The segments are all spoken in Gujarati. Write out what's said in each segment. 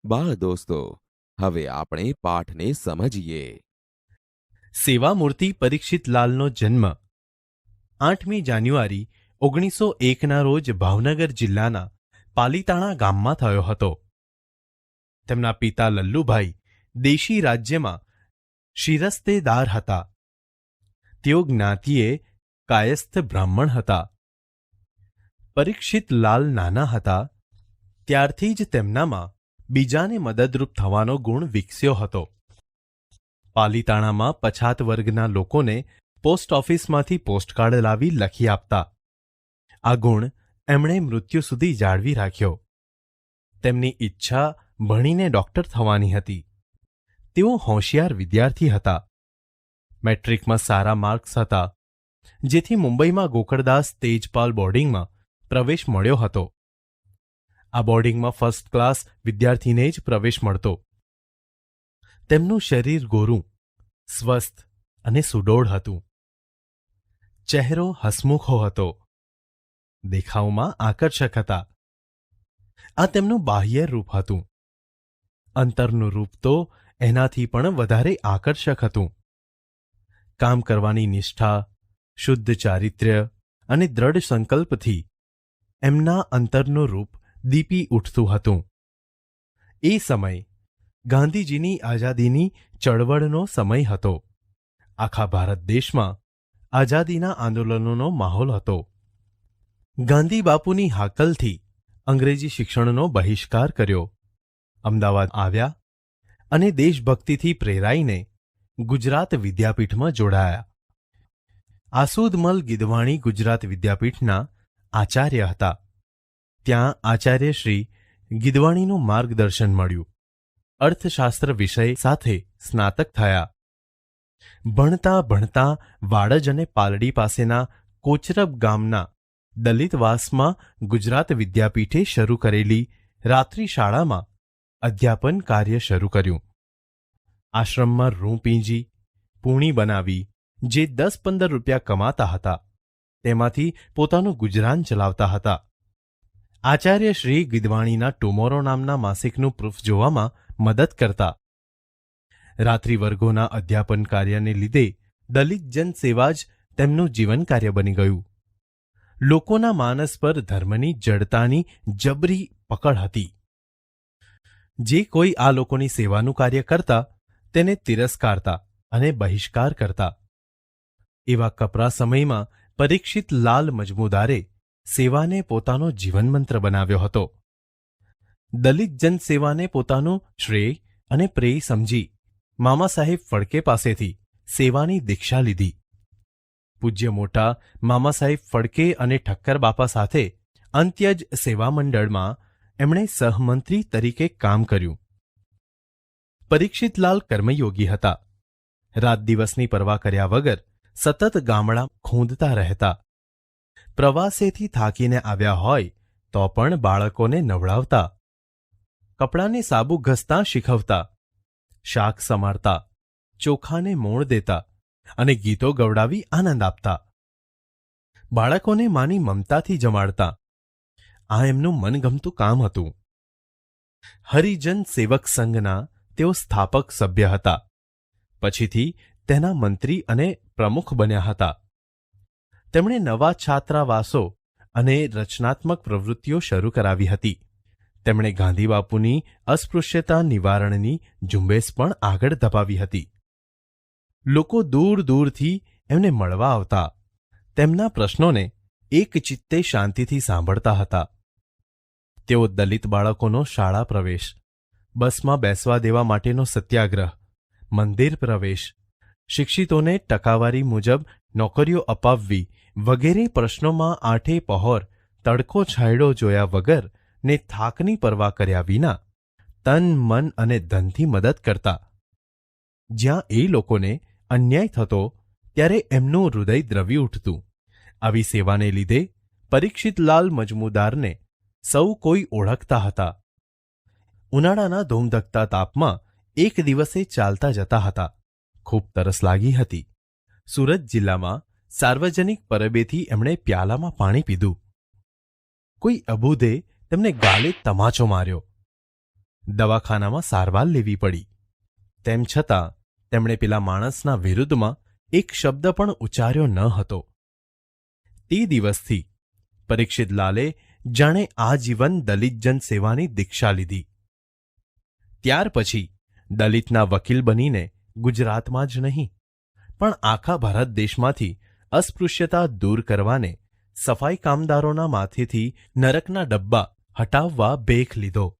બાળ દોસ્તો, હવે આપણે પાઠને સમજીએ. સેવામૂર્તિ પરીક્ષિતલાલનો જન્મ 8મી જાન્યુઆરી 1901ના રોજ ભાવનગર જિલ્લાના પાલીતાણા ગામમાં થયો હતો. તેમના પિતા લલ્લુભાઈ દેશી રાજ્યમાં શિરસ્તેદાર હતા. તેઓ જ્ઞાતિએ કાયસ્થ બ્રાહ્મણ હતા. પરીક્ષિતલાલ નાના હતા ત્યારથી જ તેમનામાં બીજાને મદદરૂપ થવાનો ગુણ વિકસ્યો હતો. પાલીતાણામાં પછાત વર્ગના લોકોને પોસ્ટ ઓફિસમાંથી પોસ્ટકાર્ડ લાવી લખી આપતા. આ ગુણ એમણે મૃત્યુ સુધી જાળવી રાખ્યો. તેમની ઈચ્છા ભણીને ડોક્ટર થવાની હતી. તેઓ હોશિયાર વિદ્યાર્થી હતા. મેટ્રિકમાં સારા માર્ક્સ હતા, જેથી મુંબઈમાં ગોકળદાસ તેજપાલ બોર્ડિંગમાં પ્રવેશ મળ્યો હતો. આ બોર્ડિંગમાં ફર્સ્ટ ક્લાસ વિદ્યાર્થીને જ પ્રવેશ મળતો. તેમનું શરીર ગોરું, સ્વસ્થ અને સુડોળ હતું. ચહેરો હસમુખો હતો. દેખાવમાં આકર્ષક હતા. આ તેમનું બાહ્ય રૂપ હતું. અંતરનું રૂપ તો એનાથી પણ વધારે આકર્ષક હતું. કામ કરવાની નિષ્ઠા, શુદ્ધ ચારિત્ર્ય અને દ્રઢ સંકલ્પથી એમના અંતરનું રૂપ દીપી ઉઠતું હતું. એ સમય ગાંધીજીની આઝાદીની ચળવળનો સમય હતો. આખા ભારત દેશમાં આઝાદીના આંદોલનોનો માહોલ હતો. ગાંધી બાપુની હાકલથી અંગ્રેજી શિક્ષણનો બહિષ્કાર કર્યો. અમદાવાદ આવ્યા અને દેશભક્તિથી પ્રેરાઈને ગુજરાત વિદ્યાપીઠમાં જોડાયા. આસુદમલ ગિદવાણી ગુજરાત વિદ્યાપીઠના આચાર્ય હતા. ત્યાં આચાર્ય શ્રી ગિદવાણીનું માર્ગદર્શન મળ્યું. અર્થશાસ્ત્ર વિષય સાથે સ્નાતક થયા. ભણતા ભણતા વાડજ અને પાલડી પાસેના કોચરબ ગામના દલિતવાસમાં ગુજરાત વિદ્યાપીઠે શરૂ કરેલી રાત્રિ શાળામાં અધ્યાપન કાર્ય શરૂ કર્યું. આશ્રમમાં રૂં પીંજી, પૂણી બનાવી જે 10-15 રૂપિયા કમાતા હતા તેમાંથી પોતાનું ગુજરાન ચલાવતા હતા. આચાર્ય શ્રી ગિદવાણીના ટુમોરો નામના માસિકનું પ્રૂફ જોવામાં મદદ કરતા. રાત્રિ વર્ગોના અધ્યાપન કાર્યને લીધે દલિત જન સેવા જ તેમનું જીવન કાર્ય બની ગયું. લોકોના માનસ પર ધર્મની જડતાની જબરી પકડ હતી. જે કોઈ આ લોકોની સેવાનું કાર્ય કરતા તેને તિરસ્કારતા અને બહિષ્કાર કરતા. એવા કપરા સમયમાં પરીક્ષિતલાલ મજમુદારે સેવાને પોતાનો જીવનમંત્ર બનાવ્યો હતો. દલિત જન સેવાને પોતાનું શ્રેય અને પ્રેય સમજી મામા સાહેબ ફડકે પાસેથી સેવાની દીક્ષા લીધી. પૂજ્ય મોટા મામા સાહેબ ફડકે અને ઠક્કર બાપા સાથે અંત્યજ સેવા મંડળમાં એમણે સહમંત્રી તરીકે કામ કર્યું. પરીક્ષિતલાલ કર્મયોગી હતા. રાત દિવસની પરવા કર્યા વગર સતત ગામડા ખૂંદતા રહેતા. પ્રવાસેથી થાકીને આવ્યા હોય તો પણ બાળકોને નવડાવતા. કપડાને સાબુ ઘસતા શીખવતા. શાક સમારતા, ચોખાને મોણ દેતા અને ગીતો ગવડાવી આનંદ આપતા. બાળકોને માની મમતાથી જમાડતા. આ એમનું મનગમતું કામ હતું. હરિજન સેવક સંઘના તેઓ સ્થાપક સભ્ય હતા. પછીથી તેના મંત્રી અને પ્રમુખ બન્યા હતા. તેમણે નવા છાત્રાવાસો અને રચનાત્મક પ્રવૃત્તિઓ શરૂ કરાવી હતી. તેમણે ગાંધી બાપુની અસ્પૃશ્યતા નિવારણની ઝુંબેશ પણ આગળ ધપાવી હતી. લોકો દૂર દૂરથી એમને મળવા આવતા. તેમના પ્રશ્નોને એકચિત્તે શાંતિથી સાંભળતા હતા. તેઓ દલિત બાળકોનો શાળા પ્રવેશ, બસમાં બેસવા દેવા માટેનો સત્યાગ્રહ, મંદિર પ્રવેશ, શિક્ષિતોને ટકાવારી મુજબ નોકરીઓ અપાવવી વગેરે પ્રશ્નોમાં આઠે પહોર તડકો છાંયડો જોયા વગર ને થાકની પરવા કર્યા વિના તન, મન અને ધનથી મદદ કરતા. જ્યાં એ લોકોને અન્યાય થતો ત્યારે એમનું હૃદય દ્રવી ઉઠતું. આવી સેવાને લીધે પરીક્ષિતલાલ મજમુદારને સૌ કોઈ ઓળખતા હતા. ઉનાળાના ધોમધકતા તાપમાં એક દિવસે ચાલતા જતા હતા. ખૂબ તરસ લાગી હતી. સુરત જિલ્લામાં સાર્વજનિક પરબેથી એમણે પ્યાલામાં પાણી પીધું. કોઈ અબૂધે તેમને ગાલે તમાચો માર્યો. દવાખાનામાં સારવાર લેવી પડી. તેમ છતાં તેમણે પેલા માણસના વિરુદ્ધમાં એક શબ્દ પણ ઉચ્ચાર્યો ન હતો. તે દિવસથી પરીક્ષિતલાલે જાણે આજીવન દલિત જન સેવાની દીક્ષા લીધી. ત્યાર પછી દલિતના વકીલ બનીને ગુજરાતમાં જ નહીં પણ આખા ભારત દેશમાંથી અસ્પૃશ્યતા દૂર કરવાને સફાઈ કામદારોના માથેથી નરકના ડબ્બા હટાવવા બેખ લીધો.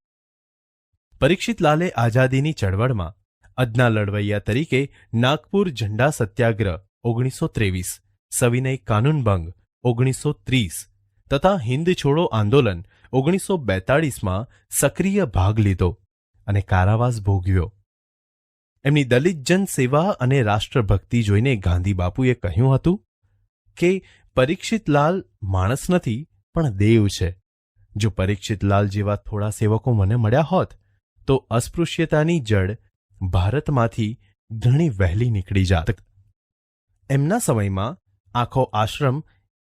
પરીક્ષિતલાલે આઝાદીની ચળવળમાં અદના લડવૈયા તરીકે નાગપુર ઝંડા સત્યાગ્રહ 1923, સવિનય કાનૂનભંગ 1930 તથા હિન્દ છોડો આંદોલન 1942માં સક્રિય ભાગ લીધો અને કારાવાસ ભોગવ્યો. એમની દલિત જન સેવા અને રાષ્ટ્રભક્તિ જોઈને ગાંધી બાપુએ કહ્યું હતું કે પરીક્ષિતલાલ માણસ નથી પણ દેવ છે. જો પરીક્ષિતલાલ જેવા થોડા સેવકો મને મળ્યા હોત તો અસ્પૃશ્યતાની જડ ભારતમાંથી ઘણી વહેલી નીકળી જાત. એમના સમયમાં આખો આશ્રમ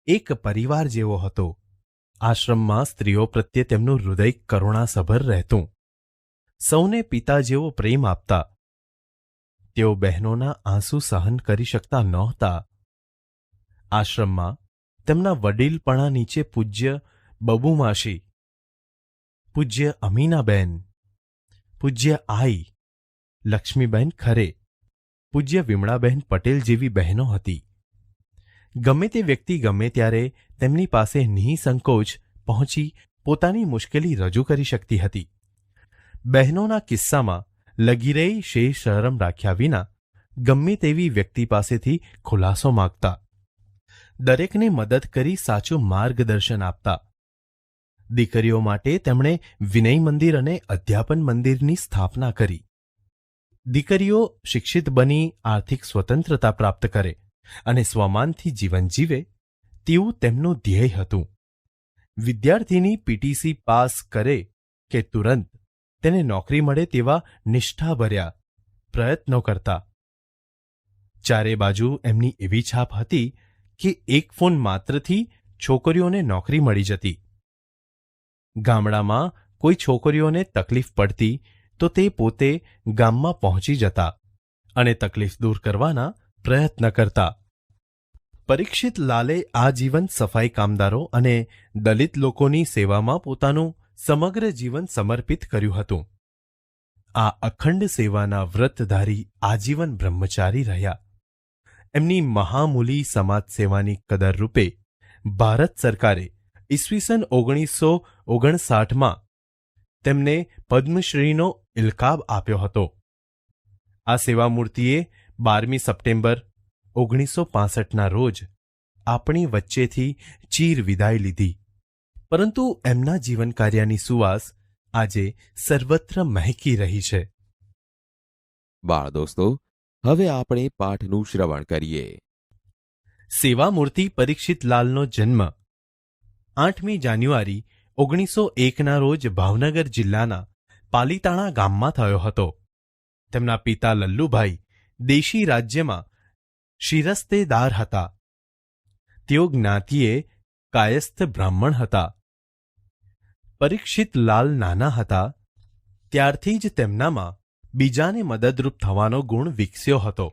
એક પરિવાર જેવો હતો. આશ્રમમાં સ્ત્રીઓ પ્રત્યે તેમનું હૃદય કરુણાસભર રહેતું. સૌને પિતા જેવો પ્રેમ આપતા. તેઓ બહેનોના આંસુ સહન કરી શકતા નહોતા. આશ્રમમાં તેમના વડીલપણા નીચે પૂજ્ય બબુમાસી, પૂજ્ય અમીનાબેન, પૂજ્ય આઈ, લક્ષ્મીબેન ખરે, પૂજ્ય વિમળાબહેન પટેલ જેવી બહેનો હતી. ગમે તે વ્યક્તિ ગમે ત્યારે તેમની પાસે નિઃસંકોચ પહોંચી પોતાની મુશ્કેલી રજૂ કરી શકતી હતી. બહેનોના કિસ્સામાં લગીરેય શેષ શરમ રાખ્યા વિના ગમે તેવી વ્યક્તિ પાસેથી ખુલાસો માગતા. દરેકને મદદ કરી સાચું માર્ગદર્શન આપતા. દીકરીઓ માટે તેમણે વિનય મંદિર અને અધ્યાપન મંદિરની સ્થાપના કરી. દીકરીઓ શિક્ષિત બની આર્થિક સ્વતંત્રતા પ્રાપ્ત કરે અને સ્વમાનથી જીવન જીવે તેવું તેમનું ધ્યેય હતું. વિદ્યાર્થીની પીટીસી પાસ કરે કે તુરંત તેને નોકરી મળે તેવા નિષ્ઠાભર્યા પ્રયત્નો કરતા. ચારે બાજુ એમની એવી છાપ હતી કે એક ફોન માત્રથી છોકરીઓને નોકરી મળી જતી. ગામડામાં કોઈ છોકરીઓને તકલીફ પડતી તો તે પોતે ગામમાં પહોંચી જતા અને તકલીફ દૂર કરવાના પ્રયત્ન કરતા. પરીક્ષિતલાલે આજીવન સફાઈ કામદારો અને દલિત લોકોની સેવામાં પોતાનું સમગ્ર જીવન સમર્પિત કર્યું હતું. આ અખંડ સેવાના વ્રતધારી આજીવન બ્રહ્મચારી રહ્યા. એમની મહામૂલી સમાજ સેવાની કદર રૂપે ભારત સરકારે ઈસવીસન 1959માં તેમને પદ્મશ્રીનો ઇલકાબ આપ્યો હતો. આ સેવામૂર્તિએ 12મી સપ્ટેમ્બર 1965ના રોજ આપણી વચ્ચેથી ચીર વિદાય લીધી. પરંતુ એમના જીવન કાર્યની સુવાસ આજે સર્વત્ર મહેકી રહી છે. બાળ દોસ્તો, હવે આપણે પાઠનું શ્રવણ કરીએ. સેવામૂર્તિ પરીક્ષિતલાલનો જન્મ 8મી જાન્યુઆરી 1901ના રોજ ભાવનગર જિલ્લાના પાલીતાણા ગામમાં થયો હતો. તેમના પિતા લલ્લુભાઈ દેશી રાજ્યમાં શિરસ્તેદાર હતા. તેઓ જ્ઞાતિએ કાયસ્થ બ્રાહ્મણ હતા. પરીક્ષિતલાલ નાના હતા ત્યારથી જ તેમનામાં બીજાને મદદરૂપ થવાનો ગુણ વિકસ્યો હતો.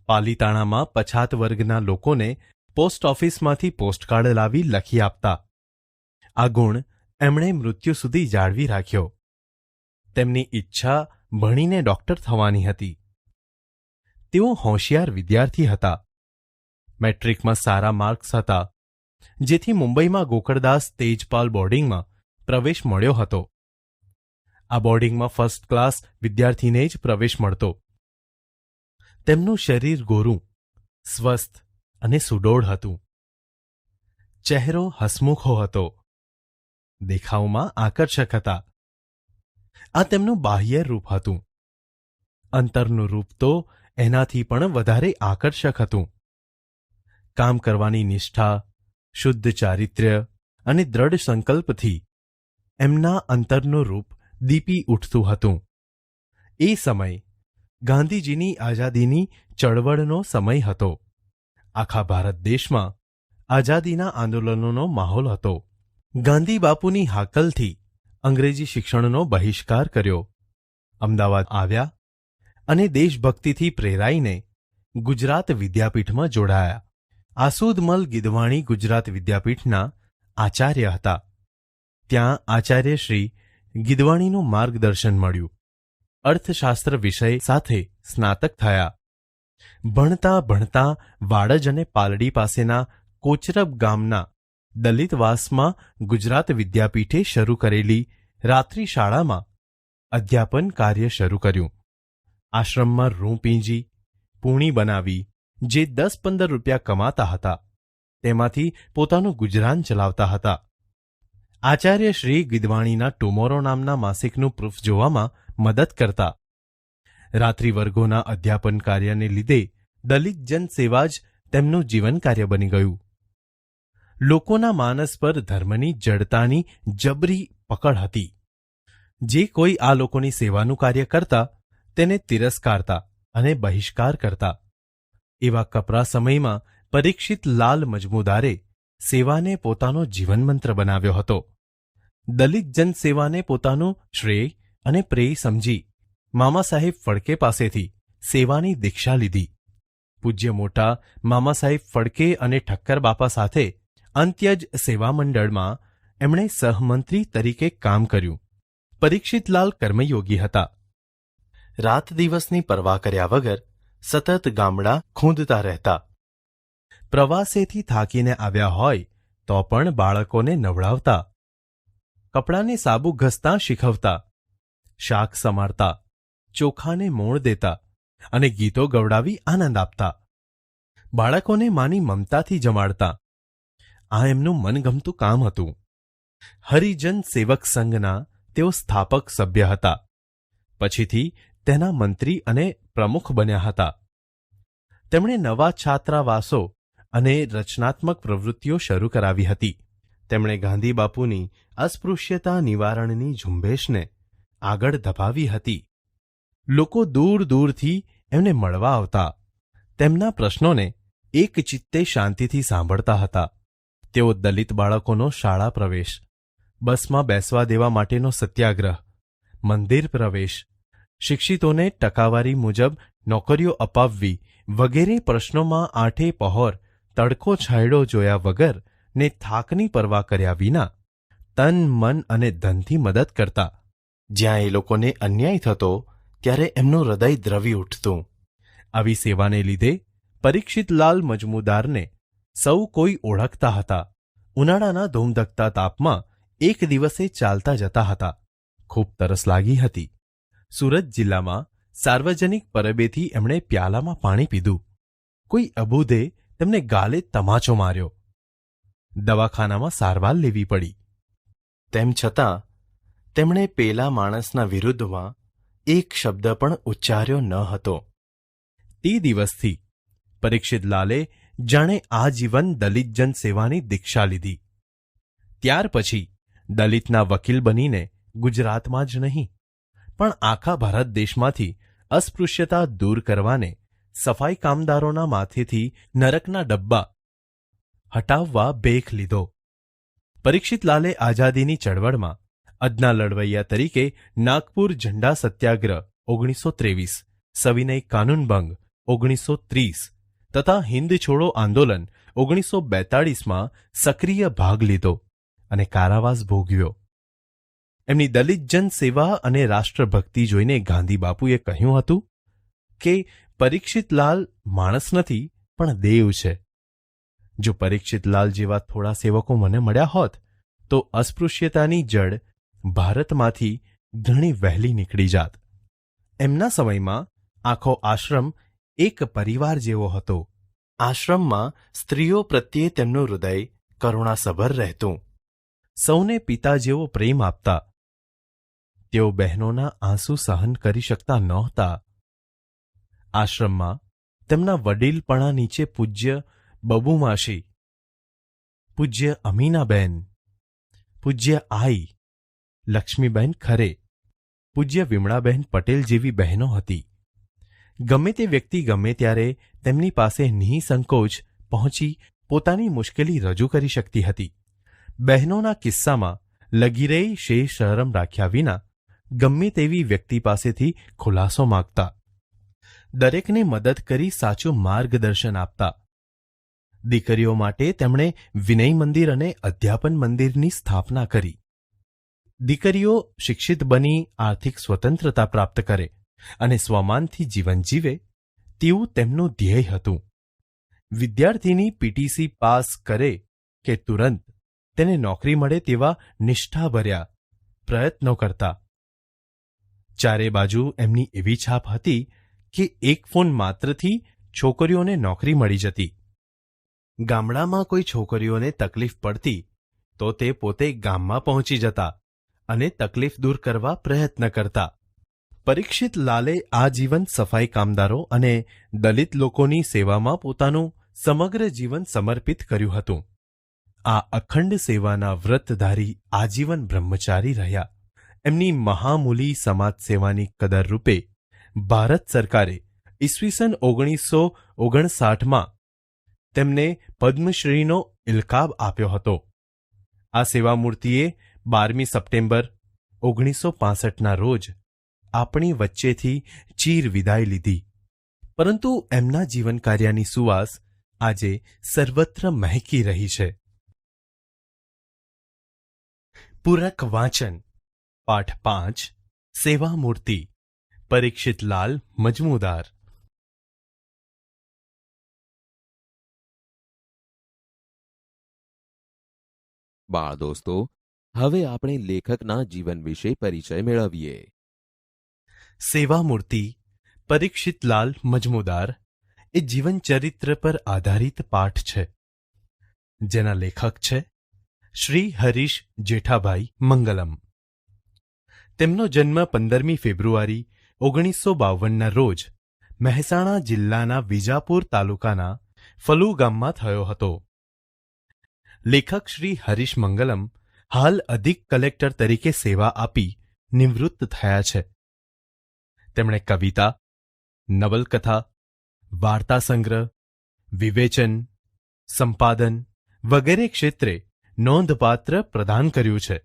પાલીતાણામાં પછાત વર્ગના લોકોને પોસ્ટ ઓફિસમાંથી પોસ્ટકાર્ડ લાવી લખી આપતા. આ ગુણ એમણે મૃત્યુ સુધી જાળવી રાખ્યો. તેમની ઈચ્છા ભણીને ડોક્ટર થવાની હતી. તેઓ હોશિયાર વિદ્યાર્થી હતા. મેટ્રિકમાં સારા માર્ક્સ હતા, જેથી મુંબઈમાં ગોકળદાસ તેજપાલ બોર્ડિંગમાં પ્રવેશ મળ્યો હતો. આ બોર્ડિંગમાં ફર્સ્ટ ક્લાસ વિદ્યાર્થીને જ પ્રવેશ મળતો. તેમનું શરીર ગોરું, સ્વસ્થ અને સુડોળ હતું. ચહેરો હસમુખો હતો. દેખાવમાં આકર્ષક હતા. આ તેમનું બાહ્ય રૂપ હતું. અંતરનું રૂપ તો એનાથી પણ વધારે આકર્ષક હતું. કામ કરવાની નિષ્ઠા, શુદ્ધ ચારિત્ર્ય અને દ્રઢ સંકલ્પથી એમના અંતરનું રૂપ દીપી ઉઠતું હતું. એ સમય ગાંધીજીની આઝાદીની ચળવળનો સમય હતો. આખા ભારત દેશમાં આઝાદીના આંદોલનોનો માહોલ હતો. ગાંધી બાપુની હાકલથી અંગ્રેજી શિક્ષણનો બહિષ્કાર કર્યો અમદાવાદ આવ્યા અને દેશભક્તિથી પ્રેરાઈને ગુજરાત વિદ્યાપીઠમાં જોડાયા. આસુદમલ ગિદવાણી ગુજરાત વિદ્યાપીઠના આચાર્ય હતા. ત્યાં આચાર્ય શ્રી ગિદવાણીનું માર્ગદર્શન મળ્યું. અર્થશાસ્ત્ર વિષય સાથે સ્નાતક થયા. ભણતા ભણતા વાડજ અને પાલડી પાસેના કોચરબ ગામના દલિતવાસમાં ગુજરાત વિદ્યાપીઠે શરૂ કરેલી રાત્રિ શાળામાં અધ્યાપન કાર્ય શરૂ કર્યું. આશ્રમમાં રૂં પીંજી, પૂણી બનાવી જે 10-15 રૂપિયા કમાતા હતા તેમાંથી પોતાનું ગુજરાન ચલાવતા હતા. આચાર્ય શ્રી ગિદવાણીના ટુમોરો નામના માસિકનું પ્રૂફ જોવામાં મદદ કરતા. રાત્રિ વર્ગોના અધ્યાપન કાર્યને લીધે દલિત જન સેવા જ તેમનું જીવન કાર્ય બની ગયું. લોકોના માનસ પર ધર્મની જડતાની જબરી પકડ હતી. જે કોઈ આ લોકોની સેવાનું કાર્ય કરતા તેને તિરસ્કારતા અને બહિષ્કાર કરતા. એવા કપરા સમયમાં પરીક્ષિત લાલ મજમુદારે સેવાને પોતાનો જીવનમંત્ર બનાવ્યો હતો. દલિત જન સેવાને પોતાનું શ્રેય અને પ્રેય સમજી મામા સાહેબ ફડકે પાસેથી સેવાની દીક્ષા લીધી. પૂજ્ય મોટા મામા સાહેબ ફડકે અને ઠક્કર બાપા સાથે અંત્યજ સેવા મંડળમાં એમણે સહમંત્રી તરીકે કામ કર્યું. પરીક્ષિતલાલ કર્મયોગી હતા. રાત દિવસની પરવા કર્યા વગર સતત ગામડા ખૂંદતા રહેતા. પ્રવાસેથી થાકીને આવ્યા હોય તો પણ બાળકોને નવડાવતા, કપડાને સાબુ ઘસતા શીખવતા, શાક સમારતા, ચોખાને મોણ દેતા અને ગીતો ગવડાવી આનંદ આપતા. બાળકોને માની મમતાથી જમાડતા. આ એમનું મનગમતું કામ હતું. હરિજન સેવક સંઘના તેઓ સ્થાપક સભ્ય હતા. પછીથી તેના મંત્રી અને પ્રમુખ બન્યા હતા. તેમણે નવા છાત્રાવાસો અને રચનાત્મક પ્રવૃત્તિઓ શરૂ કરાવી હતી. તેમણે ગાંધી બાપુની અસ્પૃશ્યતા નિવારણની ઝુંબેશને આગળ ધપાવી હતી. લોકો દૂર દૂરથી એમને મળવા આવતા. તેમના પ્રશ્નોને એક ચિત્તે શાંતિથી સાંભળતા હતા. તેઓ દલિત બાળકોનો શાળા પ્રવેશ, બસમાં બેસવા દેવા માટેનો સત્યાગ્રહ, મંદિર પ્રવેશ, શિક્ષિતોને ટકાવારી મુજબ નોકરીઓ અપાવવી વગેરે પ્રશ્નોમાં આઠે પહોર તડકો છાંયડો જોયા વગર ને થાકની પરવા કર્યા વિના તન મન અને ધનથી મદદ કરતા. જ્યાં એ લોકોને અન્યાય થતો ત્યારે એમનું હૃદય દ્રવી ઉઠતું. આવી સેવાને લીધે પરીક્ષિતલાલ મજમુદારને સૌ કોઈ ઓળખતા હતા. ઉનાળાના ધૂમધકતા તાપમાં એક દિવસે ચાલતા જતા હતા. ખૂબ તરસ લાગી હતી. સુરત જિલ્લામાં સાર્વજનિક પરબેથી એમણે પ્યાલામાં પાણી પીધું. કોઈ અબૂધે તેમને ગાલે તમાચો માર્યો. દવાખાનામાં સારવાર લેવી પડી. તેમ છતાં તેમણે પેલા માણસના વિરુદ્ધમાં એક શબ્દ પણ ઉચ્ચાર્યો ન હતો. તે દિવસથી પરીક્ષિતલાલે જાણે આજીવન દલિત જન સેવાની દીક્ષા લીધી. ત્યાર પછી દલિતના વકીલ બનીને ગુજરાતમાં જ નહીં પણ આખા ભારત દેશમાંથી અસ્પૃશ્યતા દૂર કરવાને સફાઈ કામદારોના માથેથી નરકના ડબ્બા હટાવવા બેખ લીધો. પરીક્ષિતલાલે આઝાદીની ચળવળમાં અદના લડવૈયા તરીકે નાગપુર ઝંડા સત્યાગ્રહ 1923, સવિનય કાનૂનભંગ 1930 તથા હિન્દ છોડો આંદોલન 1942માં સક્રિય ભાગ લીધો અને કારાવાસ ભોગવ્યો. એમની દલિત જન સેવા અને રાષ્ટ્રભક્તિ જોઈને ગાંધી બાપુએ કહ્યું હતું કે પરીક્ષિતલાલ માણસ નથી પણ દેવ છે. જો પરીક્ષિતલાલ જેવા થોડા સેવકો મને મળ્યા હોત તો અસ્પૃશ્યતાની જડ ભારતમાંથી ઘણી વહેલી નીકળી જાત. એમના સમયમાં આખો આશ્રમ એક પરિવાર જેવો હતો. આશ્રમમાં સ્ત્રીઓ પ્રત્યે તેમનું હૃદય કરુણાસભર રહેતું. સૌને પિતા જેવો પ્રેમ આપતા. તેઓ બહેનોના આંસુ સહન કરી શકતા નહોતા. આશ્રમમાં તેમના વડીલપણા નીચે પૂજ્ય બબુમાશી, પૂજ્ય અમીનાબેન, પૂજ્ય આઈ, લક્ષ્મીબેન ખરે, પૂજ્ય વિમળાબેન પટેલ જેવી બહેનો હતી. ગમે તે વ્યક્તિ ગમે ત્યારે તેમની પાસે નિઃસંકોચ પહોંચી પોતાની મુશ્કેલી રજૂ કરી શકતી હતી. બહેનોના કિસ્સામાં લગીરેય શેષ શરમ રાખ્યા વિના ગમે તેવી વ્યક્તિ પાસેથી ખુલાસો માંગતા, દરેકને મદદ કરી સાચું માર્ગદર્શન આપતા. દીકરીઓ માટે તેમણે વિનય મંદિર અને અધ્યાપન મંદિરની સ્થાપના કરી. દીકરીઓ શિક્ષિત બની આર્થિક સ્વતંત્રતા પ્રાપ્ત કરે અને સ્વમાનથી જીવન જીવે તેવું તેમનું ધ્યેય હતું. વિદ્યાર્થીની પીટીસી પાસ કરે કે તુરંત તેને નોકરી મળે તેવા નિષ્ઠાભર્યા પ્રયત્નો કરતા. ચારે બાજુ એમની એવી છાપ હતી કે એક ફોન માત્રથી છોકરીઓને નોકરી મળી જતી. ગામડામાં કોઈ છોકરીઓને તકલીફ પડતી તો તે પોતે ગામમાં પહોંચી જતા અને તકલીફ દૂર કરવા પ્રયત્ન કરતા. પરીક્ષિત લાલે આજીવન સફાઈ કામદારો અને દલિત લોકોની સેવામાં પોતાનું સમગ્ર જીવન સમર્પિત કર્યું હતું. આ અખંડ સેવાના વ્રતધારી આજીવન બ્રહ્મચારી રહ્યા. એમની મહામૂલી સમાજ સેવાની કદર રૂપે ભારત સરકારે ઈસવીસન 1959માં તેમને પદ્મશ્રીનો ઇલકાબ આપ્યો હતો. આ સેવામૂર્તિએ 12મી સપ્ટેમ્બર 1965ના રોજ આપણી વચ્ચેથી ચીર વિદાય લીધી. પરંતુ એમના જીવન કાર્યની સુવાસ આજે સર્વત્ર મહેકી રહી છે. પૂરક વાંચન પાઠ 5 સેવામૂર્તિ પરીક્ષિતલાલ મજમુદાર. બાળ દોસ્તો, હવે આપણે લેખકના જીવન વિશે પરિચય મેળવીએ. સેવામૂર્તિ પરીક્ષિતલાલ મજમુદાર એ જીવન ચરિત્ર પર આધારિત પાઠ છે, જેના લેખક છે શ્રી હરીશ જેઠાભાઈ મંગલમ. તેમનો જન્મ 15મી ફેબ્રુઆરી 1952ના રોજ મહેસાણા જિલ્લાના વિજાપુર તાલુકાના ફલુ ગામમાં થયો હતો. લેખક શ્રી હરીશ મંગલમ હાલ અધિક કલેક્ટર તરીકે સેવા આપી નિવૃત્ત થયા છે. તેમણે કવિતા, નવલકથા, વાર્તા સંગ્રહ, વિવેચન, સંપાદન વગેરે ક્ષેત્રે નોંધપાત્ર પ્રદાન કર્યું છે.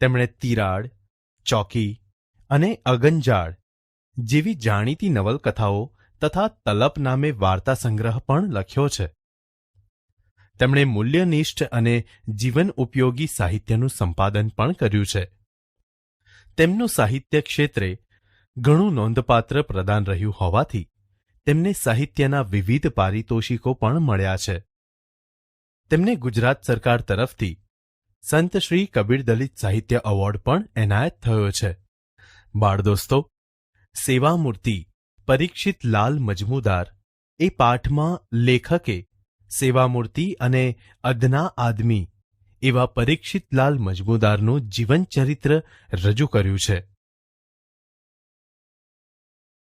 તેમણે તિરાડ, ચોકી અને અગનજાળ જેવી જાણીતી નવલકથાઓ તથા તલપ નામે વાર્તા સંગ્રહ પણ લખ્યો છે. તેમણે મૂલ્યનિષ્ઠ અને જીવન ઉપયોગી સાહિત્યનું સંપાદન પણ કર્યું છે. તેમનું સાહિત્ય ક્ષેત્રે ઘણું નોંધપાત્ર પ્રદાન રહ્યું હોવાથી તેમને સાહિત્યના વિવિધ પારિતોષિકો પણ મળ્યા છે. તેમને ગુજરાત સરકાર તરફથી સંત શ્રી કબીર દલિત સાહિત્ય એવોર્ડ પણ એનાયત થયો છે. બાળ દોસ્તો, સેવામૂર્તિ પરીક્ષિતલાલ મજમુદાર એ પાઠમાં લેખકે સેવામૂર્તિ અને અદના આદમી એવા પરીક્ષિતલાલ મજમુદારનું જીવન ચરિત્ર રજૂ કર્યું છે.